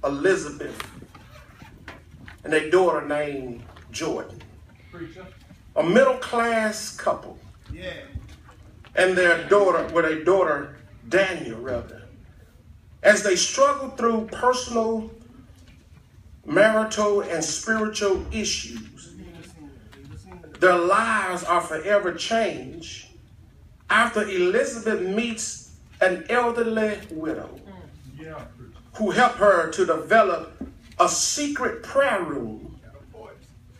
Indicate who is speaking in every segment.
Speaker 1: Elizabeth and their daughter named Jordan. A middle-class couple.
Speaker 2: Yeah.
Speaker 1: And their daughter, Daniel, rather. As they struggle through personal, marital, and spiritual issues, their lives are forever changed after Elizabeth meets an elderly widow who helped her to develop a secret prayer room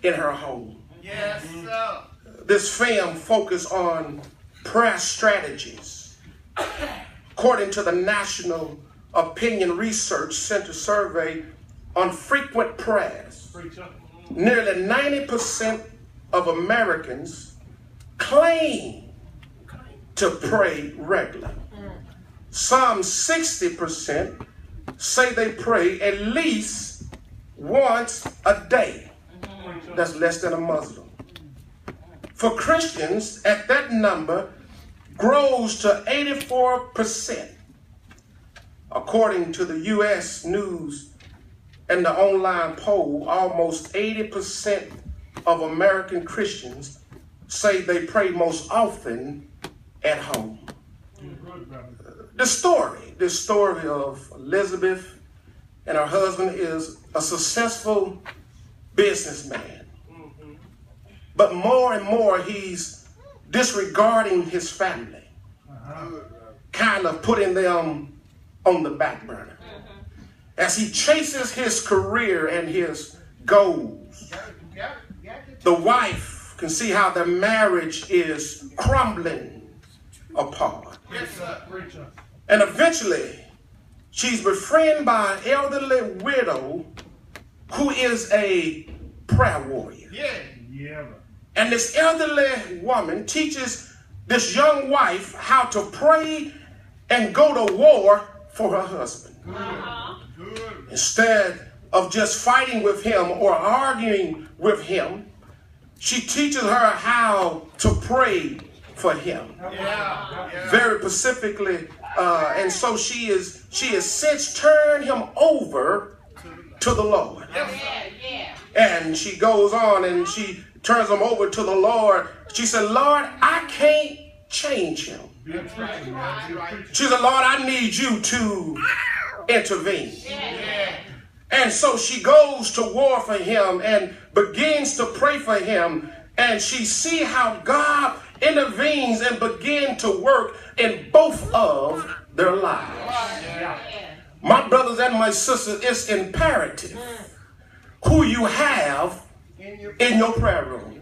Speaker 1: in her home.
Speaker 2: Yes, sir.
Speaker 1: This film focused on prayer strategies. According to the National Opinion Research Center survey on frequent prayers, nearly 90% of Americans claim to pray regularly. Some 60% say they pray at least once a day. That's less than a Muslim. For Christians, at that number grows to 84%. According to the U.S. News and the online poll, almost 80% of American Christians say they pray most often at home. The story of Elizabeth and her husband is a successful businessman. But more and more, he's disregarding his family, kind of putting them on the back burner. As he chases his career and his goals, the wife can see how their marriage is crumbling apart. And eventually, she's befriended by an elderly widow who is a prayer warrior. And this elderly woman teaches this young wife how to pray and go to war for her husband. Instead of just fighting with him or arguing with him, she teaches her how to pray for him. Very specifically, and so she has since turned him over to the Lord. And she goes on and she turns him over to the Lord. She said, Lord, I can't change him. She said, Lord, I need you to intervene. And so she goes to war for him and begins to pray for him. And she see how God intervenes and begin to work in both of their lives. My brothers and my sisters, it's imperative who you have in your prayer room.